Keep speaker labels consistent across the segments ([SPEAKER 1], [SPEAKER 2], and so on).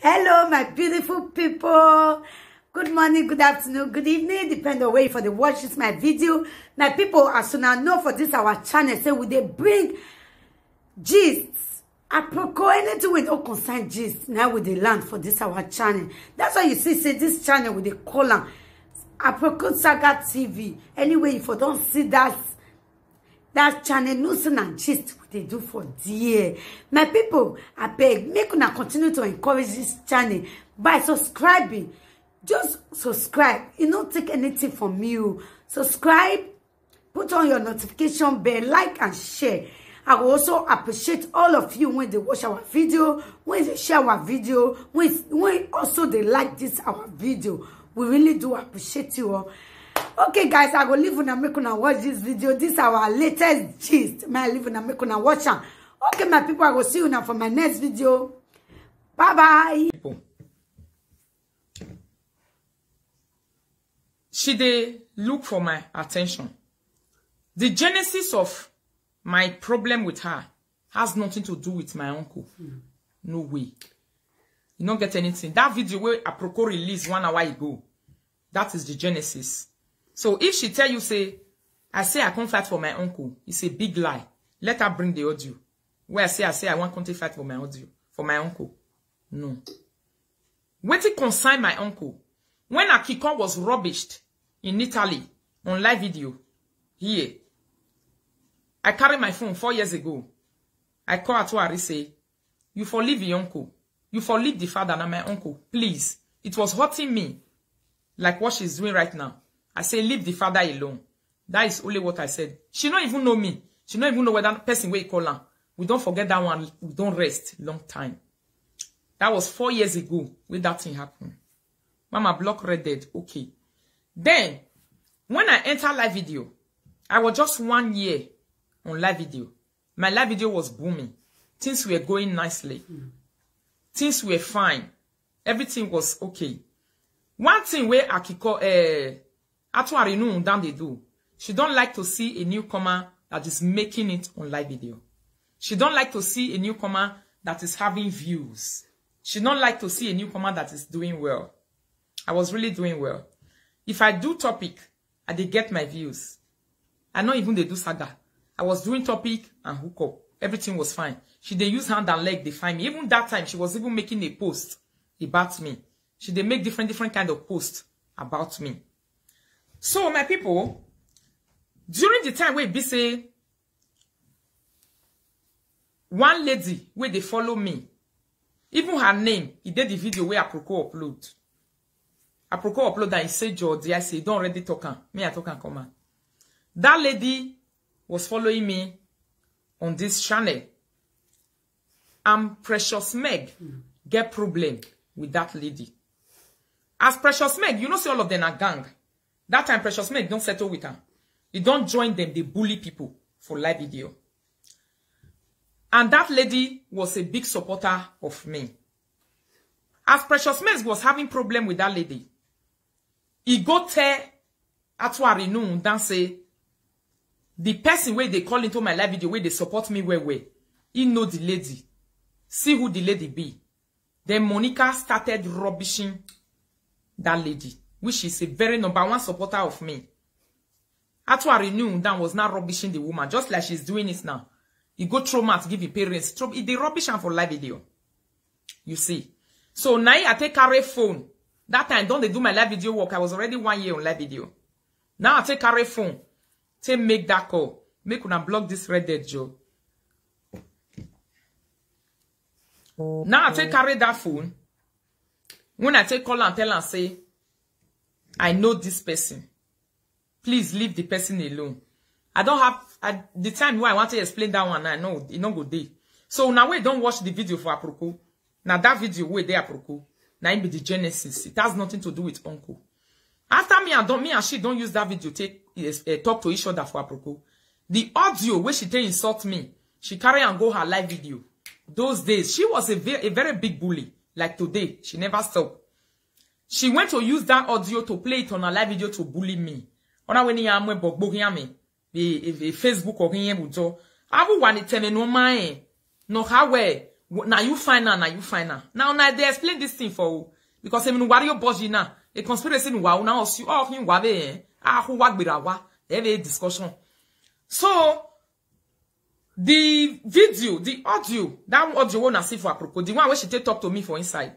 [SPEAKER 1] Hello, my beautiful people. Good morning, good afternoon, good evening, depending on where you for the watch this my video. My people, as soon as know for this our channel, say we they bring gists. Apropos anything we don't concern gist. Now with the land for this our channel. That's why you see, say this channel with the column. Apropos Saga TV. Anyway, if you don't see that channel, news and gist what they do for dear. My people, I beg, make una continue to encourage this channel by subscribing. Just subscribe. You don't take anything from you. Subscribe, put on your notification bell, like and share. I will also appreciate all of you when they watch our video, when they share our video, when also they like this our video. We really do appreciate you all. Okay, guys, I will leave and make una watch this video. This is our latest gist. May I leave and make una watch am. Okay, my people, I will see you now for my next video. Bye bye.
[SPEAKER 2] She dey look for my attention. The genesis of my problem with her has nothing to do with my uncle. No way. You don't get anything. That video where Aproko released 1 hour ago, that is the genesis. So if she tell you, I can't fight for my uncle, it's a big lie. Let her bring the audio. Where I say I want to fight for my audio, for my uncle. No. When it concern my uncle, when Akiko was rubbished in Italy on live video, here, I carried my phone 4 years ago. I call Atuari say, you for leave your uncle. You for leave the father and my uncle. Please. It was hurting me. Like what she's doing right now. I say, leave the father alone. That is only what I said. She don't even know me. She don't even know whether person where you call her. We don't forget that one. We don't rest long time. That was 4 years ago when that thing happened. Mama block red dead. Okay. Then, when I enter live video, I was just 1 year on live video. My live video was booming. Things were going nicely. Things were fine. Everything was okay. One thing where Akiko, Atuari no down they do. She don't like to see a newcomer that is making it on live video. She don't like to see a newcomer that is having views. She don't like to see a newcomer that is doing well. I was really doing well. If I do topic, I did get my views. I know even they do saga. I was doing topic and hook up. Everything was fine. She they use hand and leg, they find me. Even that time, she was even making a post about me. She they make different kind of posts about me. So, my people, during the time where be say, one lady where they follow me, even her name, he did the video where Aproko upload. Aproko upload and he say, George, I say, don't already talk on. Me, I talk and come on. That lady was following me on this channel. And Precious Meg get problem with that lady. As Precious Meg, you know, see all of them are gang. That time, Precious Meg don't settle with her. You don't join them, they bully people for live video. And that lady was a big supporter of me. As Precious Meg was having problem with that lady, he go tell Atuari no and say, the person where they call into my live video, where they support me where, he know the lady. See who the lady be. Then Monica started rubbishing that lady, which is a very #1 supporter of me. Atuari knew that was not rubbishing the woman, just like she's doing it now. He go throw mat, give his parents. They rubbish her for live video. You see. So now I take carry phone. That time, don't they do my live video work? I was already 1 year on live video. Now I take carry phone. Take make that call. Make una block this red dead Joe. Now I take carry that phone. When I take call and tell and say, I know this person. Please leave the person alone. I don't have the time where I want to explain that one. I know it not go day. So now we don't watch the video for Aproko. Now that video where they Aproko. Now it be the genesis. It has nothing to do with uncle. After me and she don't use that video to talk to each other for Aproko. The audio where she insult me, she carry and go her live video. Those days, she was a very big bully. Like today, she never stopped. She went to use that audio to play it on her live video to bully me. Ona when you am Facebook or here, Abu wani teme no mae. No hawe. Now you find her, now you find her. Now they explain this thing for you. Because I mean, wario boji na. A conspiracy in wow, now you all him wabe, who wag birawa. They have a discussion. So, the video, the audio, that audio won't see for apropos. The one where she talk to me for inside.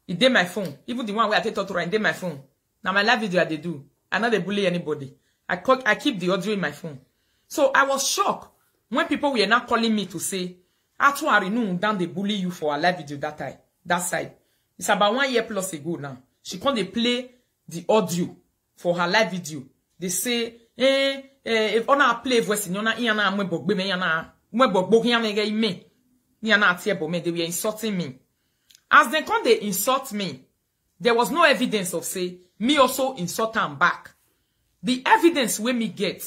[SPEAKER 2] It did my phone. Even the one where I talk to her, it did my phone. Now my live video they do. I know they bully anybody. I keep the audio in my phone. So I was shocked when people were now calling me to say, actually, no, down they bully you for a live video that time, that side. It's about 1 year plus ago now. She can't they play the audio for her live video. They say, if on a play voice, you know, yana mwebog be me yana mwebog yana ge me yana atiebo me. They were insulting me. As they come, they insult me. There was no evidence of say me also insult them back. The evidence when me get,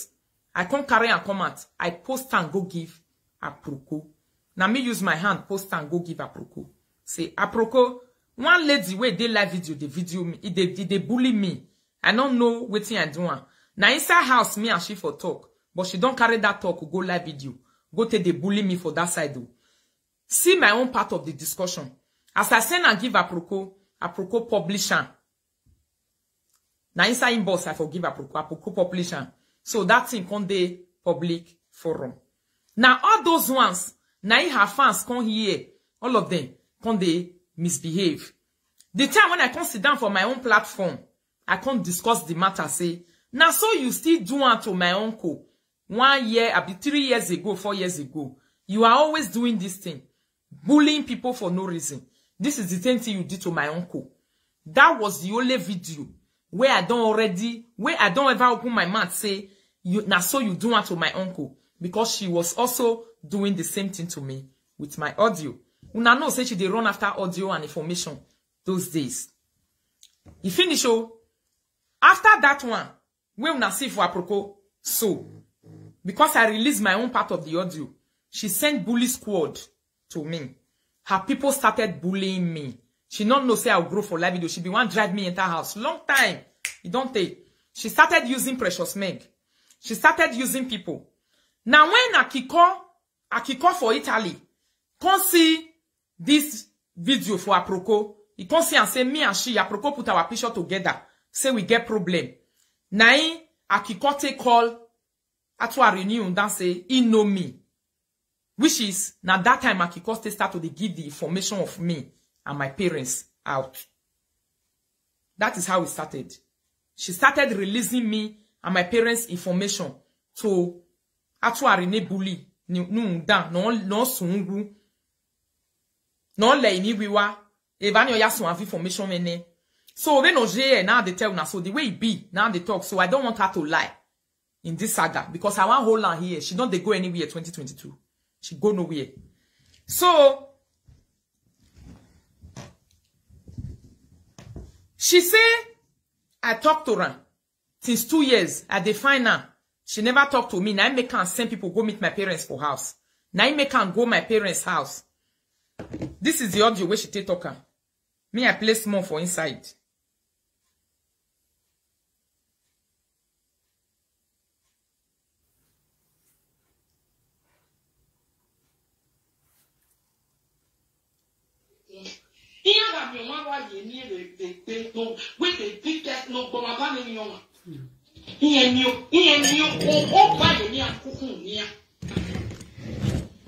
[SPEAKER 2] I can't carry and come out. I post and go give aproko. Now me use my hand post and go give aproko. Say aproko. One lady where they live video me, they bully me. I don't know what thing I do. Now inside house, me and she for talk. But she don't carry that talk, go live video. Go take the bully me for that side though. See my own part of the discussion. As I send and give aproko publisher. Now inside inbox, I forgive aproko publisher. So that thing on the public forum. Now all those ones, now her fans come here, all of them, come they misbehave. The time when I come sit down for my own platform, I can't discuss the matter, say, now so you still do one to my uncle 1 year, 3 years ago, 4 years ago. You are always doing this thing. Bullying people for no reason. This is the same thing you did to my uncle. That was the only video where I don't ever open my mouth say, now so you do one to my uncle. Because she was also doing the same thing to me with my audio. Una know say she dey run after audio and information those days. You finish after that one, we una see for aproko. So, because I released my own part of the audio, she sent bully squad to me. Her people started bullying me. She not know say I'll grow for live video. She be one drive me into her house. Long time. You don't take. She started using Precious Meg. She started using people. Now when Akiko for Italy, can't see this video for aproko, he can't see and say me and she, aproko put our picture together. Say we get problem. Now Akiko take call at our reunion and say he know me. Which is now that time Akiko start to give the information of me and my parents out. That is how it started. She started releasing me and my parents' information to actually bully no sungu no le ni wiwa evanyo ya so information mene. So when Oje now they tell now so the way it be now they talk. So I don't want her to lie in this saga because I want hold her here. She don't they go anywhere 2022. She go nowhere. So she say I talked to her since 2 years. I define her. She never talked to me. Now I make her send people go meet my parents for house. Now I make her go my parents' house. This is the audio where she take talker. Me I play small for inside.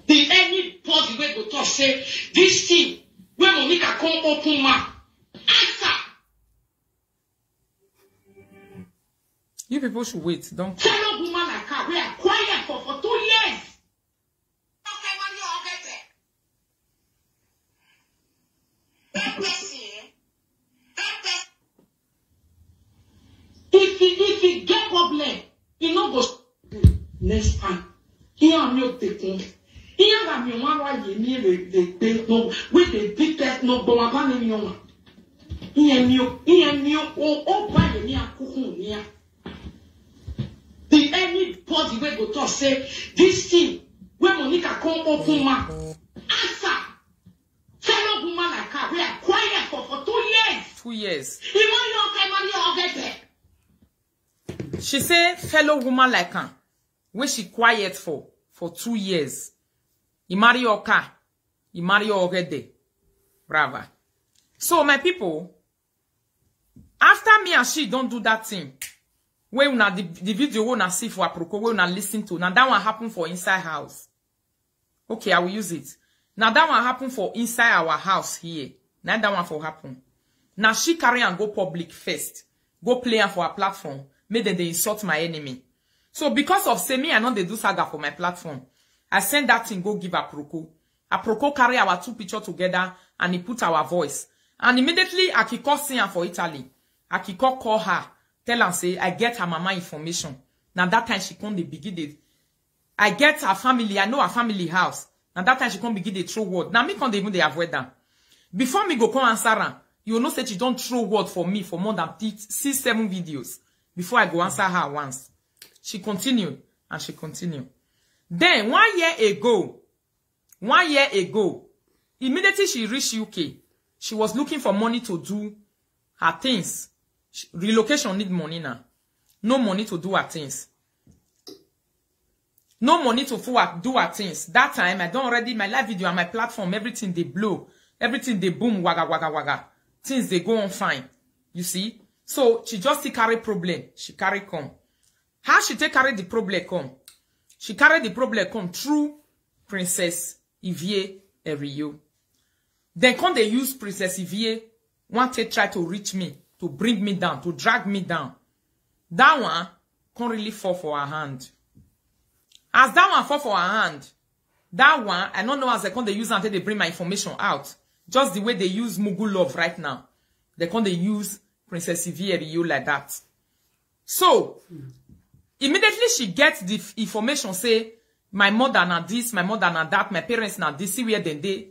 [SPEAKER 3] The anybody wey go talk say this thing when Monica come open mouth answer.
[SPEAKER 2] You people should wait. Don't.
[SPEAKER 3] Tell a woman like her we are quiet for 2 years. If he get problem, he no go next time. He am not taking. He am me one why you need the no with the biggest no go about any one. He am you oh by the near cocoon near. The anybody wey go talk say this thing when Monica come open mouth answer. Fellow woman like her we are quiet for 2 years.
[SPEAKER 2] 2 years.
[SPEAKER 3] He want your get.
[SPEAKER 2] She say fellow woman like her, where she quiet for 2 years. He marry Oka. He marry already. Brava. So, my people, after me and she don't do that thing, where una the video we una see for aproko, where una listen to, now that one happen for inside house. Okay, I will use it. Now that one happen for inside our house here. Now that one for happen. Now she carry and go public first. Go play her for her platform. Make them they insult my enemy. So because of say me, I know they do saga for my platform. I send that thing go give aproko. Aproko carry our two picture together and he put our voice. And immediately Akiko see her for Italy. Akiko call her. Tell her say, I get her mama information. Now that time she come, they begin it. I get her family, I know her family house. Now that time she come begin the throw word. Now me can't even they avoid that. Before me go come answer her, you know say she don't throw word for me for more than 6-7 videos. Before I go answer her once. She continued and she continued. Then 1 year ago, immediately she reached UK, she was looking for money to do her things. Relocation need money now. No money to do her things. No money to do her things. That time, I done already my live video on my platform. Everything they blow. Everything they boom, waga, waga, waga. Things they go on fine. You see? So, she just carry problem. She carry come. How she take carry the problem come? She carry the problem come through Princess Ivie Erio. Then come they use Princess Ivie want to try to reach me, to bring me down, to drag me down. That one can't really fall for her hand. As that one fall for her hand, that one, I don't know as they come they use until they bring my information out. Just the way they use Mugu Love right now. They come they use Princess Ivie Erio like that. So, immediately she gets the information, say, my mother na this, my mother na that, my parents na this, see where they.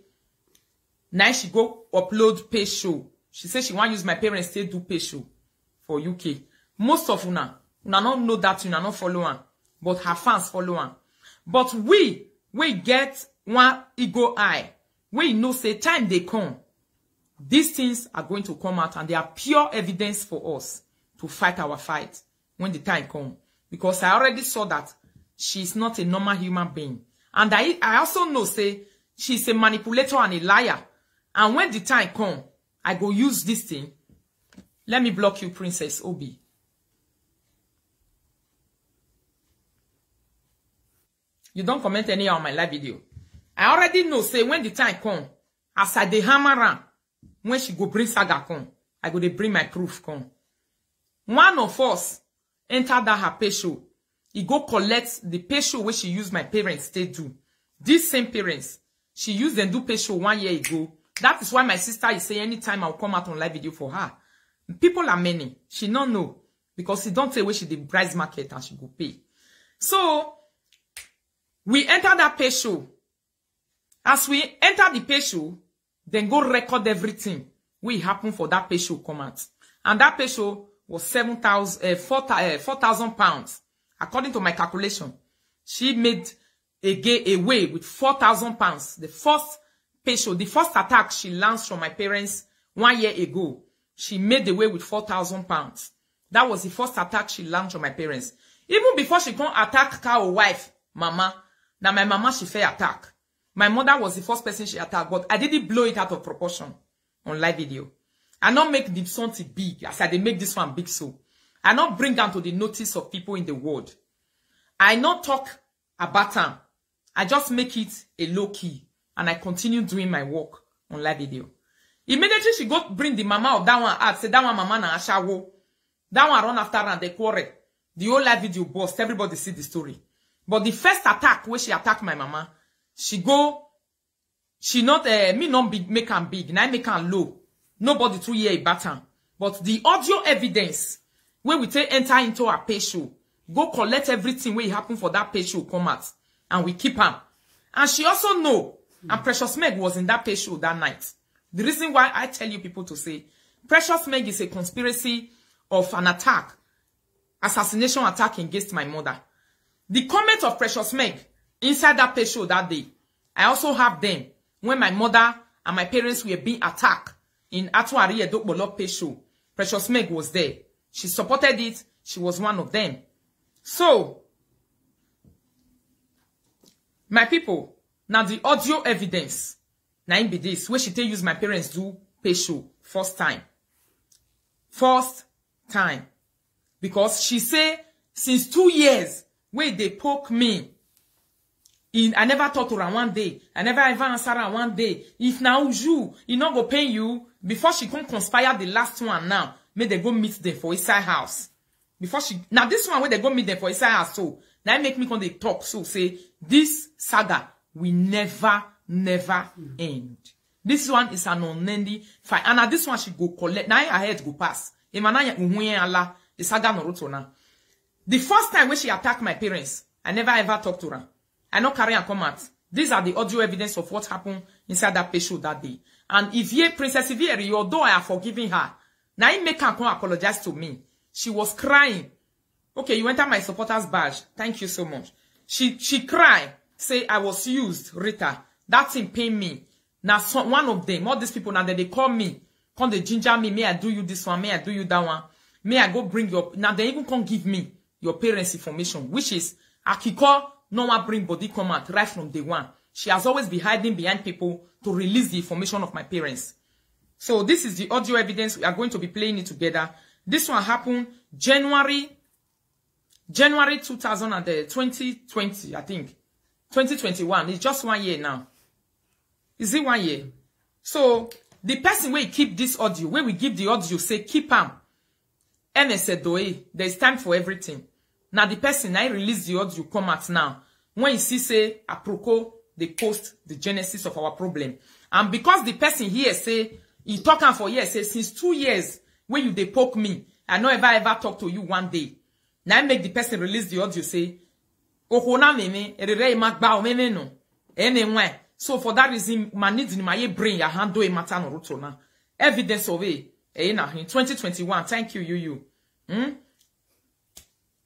[SPEAKER 2] Now she go upload pay show. She says she want use my parents to do pay show for UK. Most of una don't know that, una not follow her. But her fans follow her. But we get one ego eye. We know say time they come. These things are going to come out and they are pure evidence for us to fight our fight when the time comes. Because I already saw that she's not a normal human being. And I also know, say, she's a manipulator and a liar. And when the time comes, I go use this thing. Let me block you, Princess Obi. You don't comment any on my live video. I already know, say, when the time comes, as I dey hammer around, when she go bring saga come, I go dey bring my proof come. One of us enter that her pay show. He go collect the pay show where she used my parents to do. These same parents, she used them do pay show 1 year ago. That is why my sister is saying anytime I'll come out on live video for her. People are many. She don't know. Because she don't say where she the price market and she go pay. So, we enter that pay show. As we enter the pay show, then go record everything. We happen for that pay show come out. And that pay show was 4,000 pounds. According to my calculation, she made away with 4,000 pounds. The first pay show, the first attack she launched from my parents 1 year ago, she made away with 4,000 pounds. That was the first attack she launched on my parents. Even before she come attack her wife, mama, now my mama she fair attack. My mother was the first person she attacked, but I didn't blow it out of proportion on live video. I not make the something big, as I did make this one big so. I not bring down to the notice of people in the world. I not talk about them. I just make it a low key. And I continue doing my work on live video. Immediately she go bring the mama of that one out. Say that one mama na ashawo. That one run after her and they quarrel. The whole live video burst. Everybody see the story. But the first attack where she attacked my mama, she not make her big. Now I make her low. Nobody to hear about her. But the audio evidence where we take enter into our pay show, go collect everything where it happened for that pay show come out. And we keep her. And she also know, and Precious Meg was in that pay show that night. The reason why I tell you people to say, Precious Meg is a conspiracy of an attack, assassination attack against my mother. The comment of Precious Meg inside that pay show that day, I also have them when my mother and my parents were being attacked in Atuari Edokbolo pay show. Precious Meg was there. She supported it. She was one of them. So, my people, now the audio evidence Now in be this, where she take use my parents do pay show first time. First time. Because she say, since 2 years, where they poke me, I never talk to her one day. I never ever answer her one day. If now you not go pay you, before she come conspire the last one now, may they go meet them for inside house. Before she, now this one where they go meet them for inside house, so, now make me come they talk, so say, this saga will never end. This one is an unending fight. And now this one she go collect. Now her head go pass. The saga no roto now. The first time when she attacked my parents, I never ever talked to her. I not carry and come out. These are the audio evidence of what happened inside that pay show that day. And if ye Princess Ivieri, although I have forgiven her, now he make her come apologize to me. She was crying. Okay, you enter my supporters badge. Thank you so much. She cried. Say I was used, Rita. That thing pain me. Now one of them, all these people now they call me, come they ginger me. May I do you this one? May I do you that one? May I go bring your? Now they even can't give me your parents' information, which is Akiko. No one bring body come out right from day one. She has always been hiding behind people to release the information of my parents. So this is the audio evidence. We are going to be playing it together. This one happened January 2020, I think. 2021. It's just 1 year now. Is it 1 year? So the person where keep this audio, where we give the audio, say keep am. And said, there's time for everything. Now the person I release the audio come out now. When you see say apropos, they post the genesis of our problem. And because the person here say he talking for years, say since 2 years when you they poke me, I no ever talk to you one day. Now I make the person release the audio say, Okona meme, erere magba meme no. Anyway, so for that reason, my needs in my brain ya handle a matter no roto na. Evidence of it. In 2021. Thank you, you.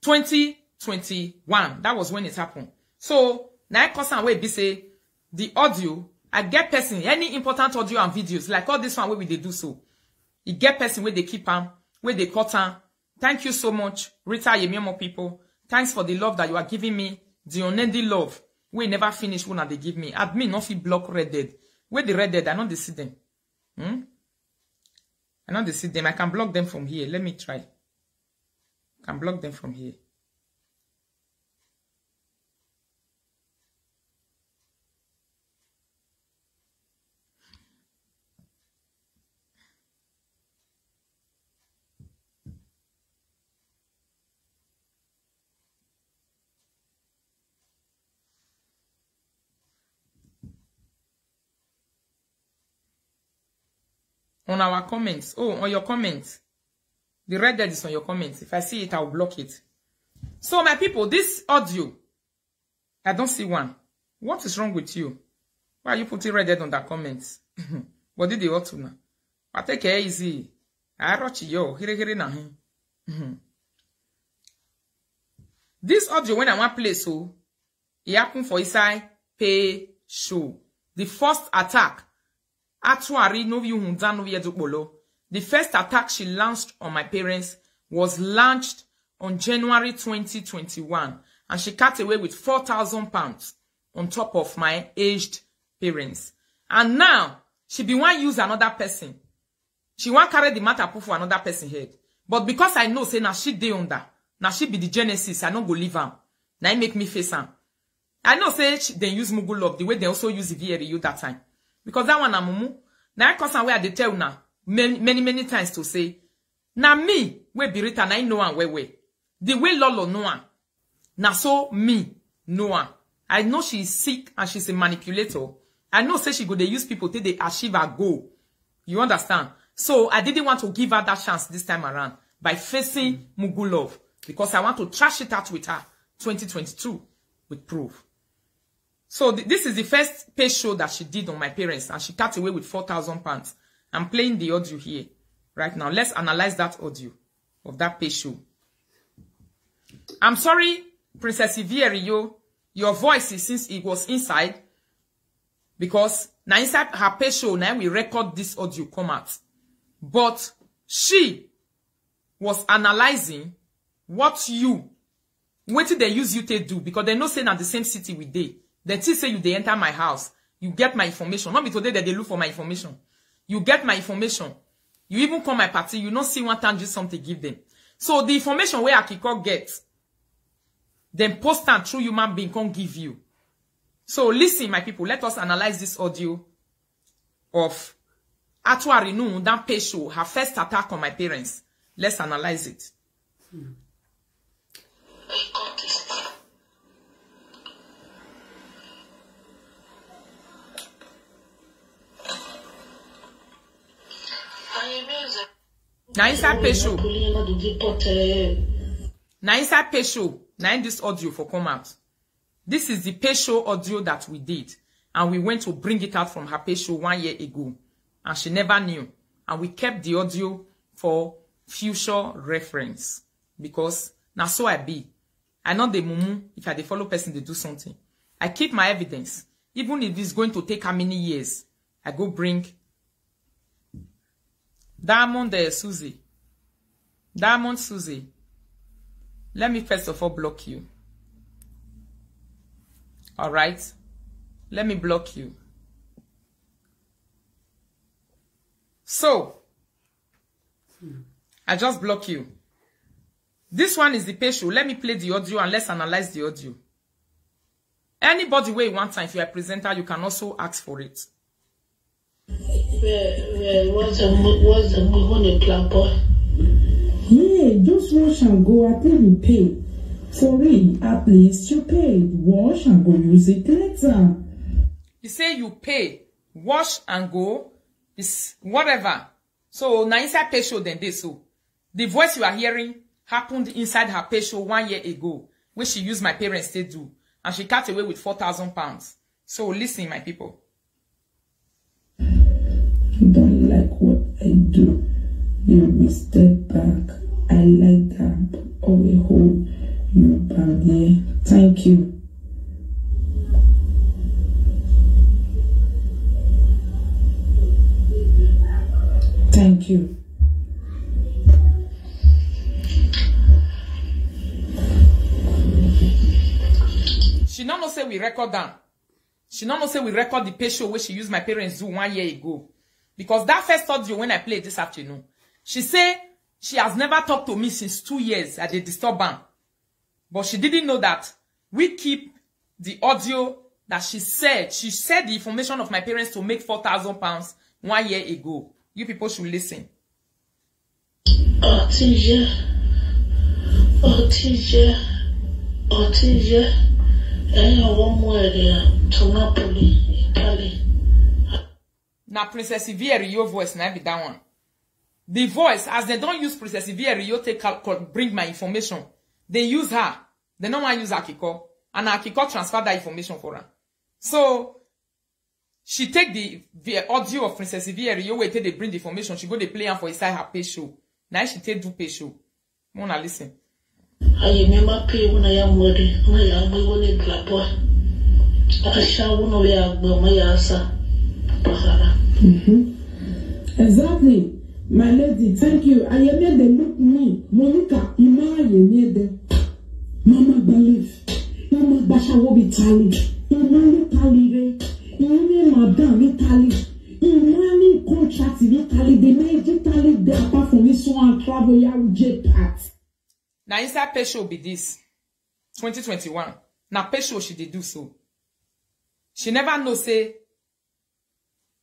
[SPEAKER 2] 2021. That was when it happened. So now I way be say the audio. I get person any important audio and videos like all this one where we they do so. You get person where they keep them, where they cut them. Thank you so much, Rita Yemiamo people. Thanks for the love that you are giving me. The unending love. We never finish one they give me. Admin not feel block Red Dead. Where the Red Dead, I know they see them. I know they see them. I can block them from here. Let me try. I can block them from here. On our comments. Oh, on your comments. The Red Dead is on your comments. If I see it, I'll block it. So, my people, this audio, I don't see one. What is wrong with you? Why are you putting Red Dead on that comments? What did you ought now? I take it easy. I wrote you. Here na. This audio, when I want to play, so, it happened for Isai Pay Show. The first attack. The first attack she launched on my parents was launched on January 2021, and she cut away with £4,000 on top of my aged parents. And now she be want use another person. She want carry the matter put for another person head. But because I know say now she dey under, now she be the genesis, I don't go leave her. Now it make me face her. I know say they use Mugu Love the way they also use VRU that time. Because that one na mumu. Now I cause where they tell now many times to say, na me we be written I know and where. The way Lolo know her, na so me know her. I know she is sick and she's a manipulator. I know say she go they use people till they achieve her goal. You understand? So I didn't want to give her that chance this time around by facing Mugu Love because I want to trash it out with her 2022 with proof. So this is the first pay show that she did on my parents, and she cut away with £4,000. I'm playing the audio here right now. Let's analyze that audio of that pay show. I'm sorry, Princess Ivieri, your voice is since it was inside, because now inside her pay show now we record this audio come out, but she was analyzing what did they use you to do, because they know say na the same city we dey. They still say you they enter my house. You get my information. Not be today that they look for my information. You get my information. You even call my party. You don't see one time just something give them. So the information where Akiko gets, then post and through human being can give you. So listen, my people, let us analyze this audio of Atuarinu Dan Pesho, her first attack on my parents. Let's analyze it. Now inside Pesho. Now inside Pesho. Now in this audio for come out. This is the Pesho audio that we did. And we went to bring it out from her Pesho 1 year ago. And she never knew. And we kept the audio for future reference. Because now so I be. I know the mumu, if I dey follow person, they do something. I keep my evidence. Even if it's going to take how many years, I go bring Diamond Susie. Diamond Susie. Let me first of all block you. Alright? Let me block you. So, I just block you. This one is the Pesho. Let me play the audio and let's analyze the audio. Anybody way one time, if you are a presenter, you can also ask for it.
[SPEAKER 3] What's the move on the club boy?
[SPEAKER 4] Yeah, just wash and go. I think we pay. For it, at least you paid. Wash and go use it later.
[SPEAKER 2] You say you pay, wash and go, is whatever. So now inside Pesho then this so. The voice you are hearing happened inside her Pesho 1 year ago, which she used my parents to do. And she cut away with 4,000 pounds. So listen, my people.
[SPEAKER 4] You don't like what I do. You will step back. I like that. Always hold you back there. Thank you. Thank you.
[SPEAKER 2] She don't know say we record down. She don't know say we record the Pesho where she used my parents do 1 year ago. Because that first audio when I played this afternoon, she say she has never talked to me since 2 years at the disturb bank. But she didn't know that we keep the audio that she said the information of my parents to make 4,000 pounds 1 year ago. You people should listen.
[SPEAKER 3] Teacher.
[SPEAKER 2] Now Princess Ivy your voice now be that one. The voice, as they don't use Princess Ivy, you bring my information. They use her. They don't want to use Akiko. And Akiko transfer that information for her. So she take the audio of Princess Ivy, you wait till they bring the information. She go they play her for inside her Pesho. Now she take do Pesho. Wanna listen.
[SPEAKER 3] I remember pay when I am ready. When I am going to clap. I shall know where I go. My answer.
[SPEAKER 4] Exactly. My lady, thank you. I am here, they look me. Monica, Ima, I am here. Mama believe. Mama Basha will be tally. Mama tally. Mama madam tally. Mama contract tally. They made it tally. They apart from this one travel ya with jetpack.
[SPEAKER 2] Now inside Pesho be this 2021. Now Pesho she did do so. She never know say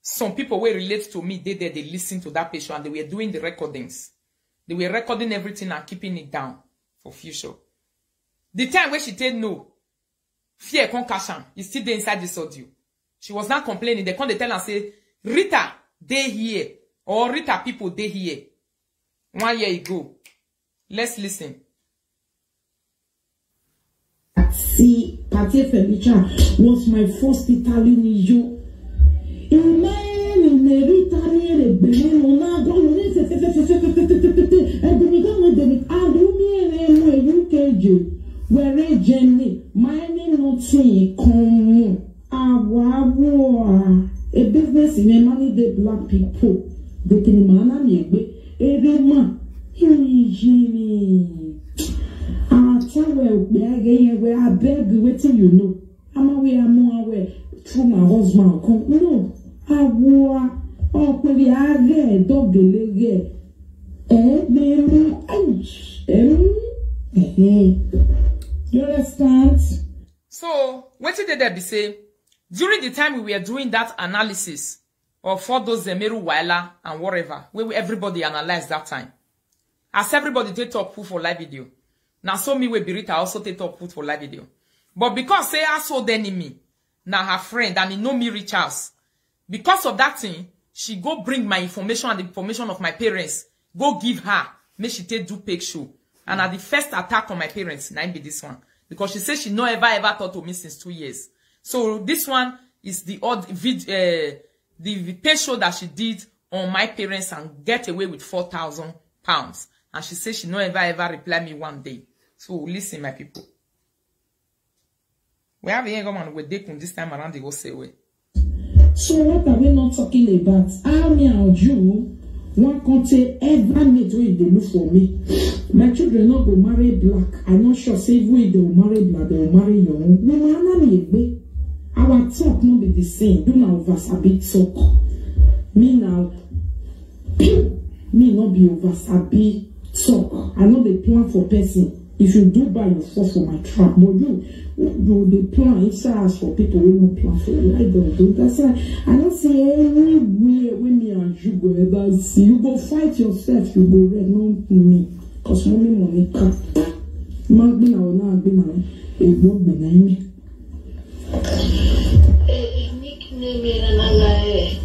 [SPEAKER 2] some people will relate to me. They listen to that Pesho and they were doing the recordings. They were recording everything and keeping it down for future. The time where she said no, fear con cashan is still there inside this audio. She was not complaining. They come they tell her say Rita they here or Rita people they here 1 year ago. Let's listen.
[SPEAKER 4] See, Patia Felicia was my first Italian you. In where Jenny, my name not say come a business in a money the black people. They can man every man. Jimmy. Tell where we are again where I beg waiting you know. I'm aware more aware. through my husband. No, I war. Oh, maybe I get dog the you understand?
[SPEAKER 2] So, what did they be say? During the time we were doing that analysis of all those Zemeru Waila and whatever, where everybody analyzed that time. As everybody take up food for live video. Now so me we Birita also take up food for live video. But because say I saw the enemy, now her friend and he know me reach house. Because of that thing, she go bring my information and the information of my parents. Go give her. Make she take do page show. And at the first attack on my parents, now be this one. Because she says she no ever talked to me since 2 years. So this one is the odd the page show that she did on my parents and get away with £4,000. And she says she no ever reply me one day. So listen, my people. We have a young woman with Dekun this time around the whole say way.
[SPEAKER 4] So what are we not talking about? Army and you, one country ever made way they look for me. My children not go marry black. I'm not sure say if they will marry black, they will marry young. No man, our talk not be the same. Do now oversabi talk. Me now, me not be oversabi talk. I know they plan for person. If you do buy your fall for my trap, but you the plan inside for people who don't plan for you. I don't do that's why I don't see anywhere when me and you go ever see. You go fight yourself, you go red, not me. Cause money cut. Man be now it won't be name.
[SPEAKER 3] A nickname in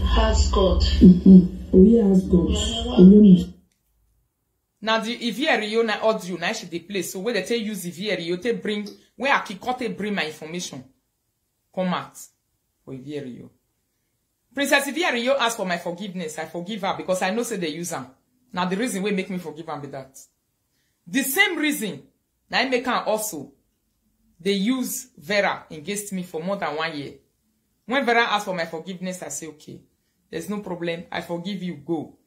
[SPEAKER 3] has God.
[SPEAKER 4] Oh yeah, has God.
[SPEAKER 2] Now the Ivierio na audio na she dey play. So where they tell use Ivierio te bring where Akikote bring my information. Come out for Ivierio. Princess Ivierio asked for my forgiveness. I forgive her because I know say they use her. Now the reason we make me forgive her be that. The same reason now I make her also they use Vera against me for more than 1 year. When Vera asked for my forgiveness, I say okay, there's no problem. I forgive you. Go.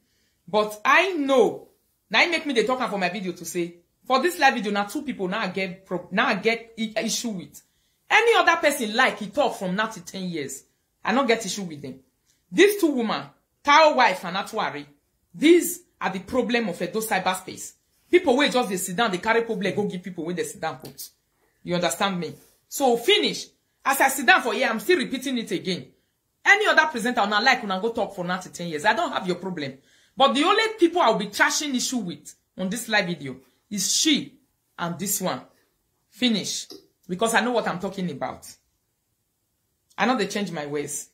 [SPEAKER 2] But I know. Now it make me they talk for my video to say for this live video now 2 people now I get issue with. Any other person like he talk from now to 10 years. I not get issue with them. These 2 women, Tao wife and Atuari, these are the problem of Edo cyberspace. People where just they sit down, they carry public go give people where they sit down put. You understand me? So finish. As I sit down for here, I'm still repeating it again. Any other presenter now like when I go talk for now to 10 years. I don't have your problem. But the only people I'll be trashing issue with on this live video is she and this one. Finish. Because I know what I'm talking about. I know they change my ways.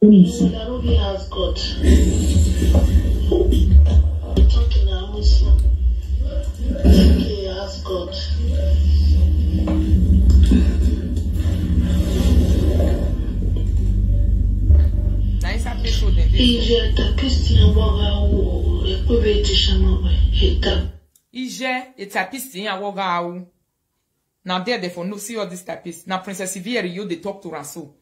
[SPEAKER 3] Nairobi has God. Talking now, Muslim. He has God. Ije tapisti waga wo ekobe tishama we hita.
[SPEAKER 2] Ije tapisti waga wo. Now there for no see all this tapist. Now Princess Ivierio they talk to Ranso.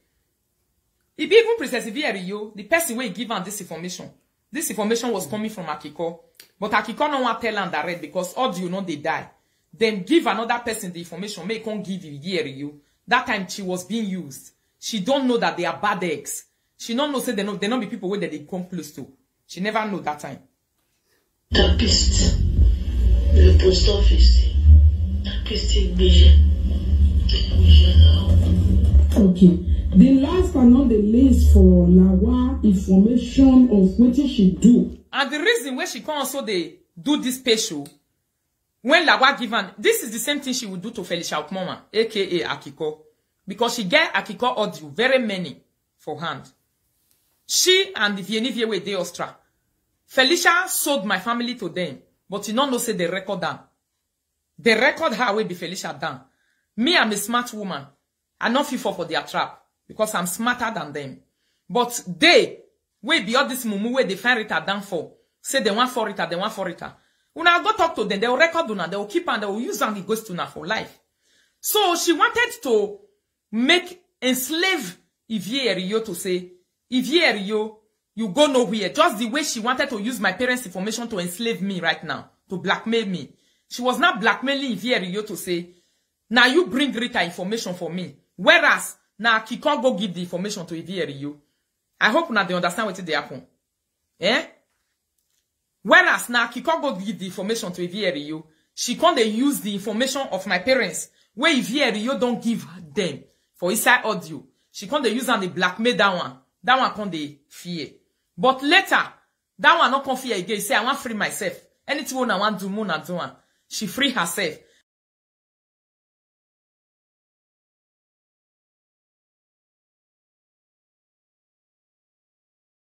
[SPEAKER 2] If even Princess Ivierio, the person who give her this information was coming from Akiko. But Akiko no want tell her direct because all you know they die. Then give another person the information. Make on give Ivierio. That time she was being used. She don't know that they are bad eggs. She don't know say they not be people where they come close to. She never know that time.
[SPEAKER 3] Tapist. The post office. Tapist vision.
[SPEAKER 4] Okay. The last but not the least for Lawa information of what she do.
[SPEAKER 2] And the reason why she can also they do this special when Lawa given this is the same thing she would do to Felicia Okmoma, aka Akiko. Because she get Akiko audio, very many for hand. She and the Vienivie were they Ostra. Felicia sold my family to them, but you don't know say they record them. They record her way be Felicia down. Me, I'm a smart woman. I not feel for their trap because I'm smarter than them. But they will be all this mumu where they find it down for. Say they want for it, they want for it. When I go talk to them, they will record them, they will keep and they will use them, it goes to now for life. So she wanted to make enslave Ivierio to say, Ivierio, you go nowhere. Just the way she wanted to use my parents' information to enslave me right now, to blackmail me. She was not blackmailing Ivy Eriyo to say, now you bring Rita information for me. Whereas, now he can't go give the information to Ivy Eriyo. I hope now they understand what they happen. Eh? Whereas, now he can't go give the information to Ivy Eriyo. She can't use the information of my parents, where Ivy Eriyo don't give them for inside audio. She can't use and they blackmail that one. That one can't they fear. But later, that one not come fear again. Say, I want free myself. Anything I want to do, Mona do. She free herself.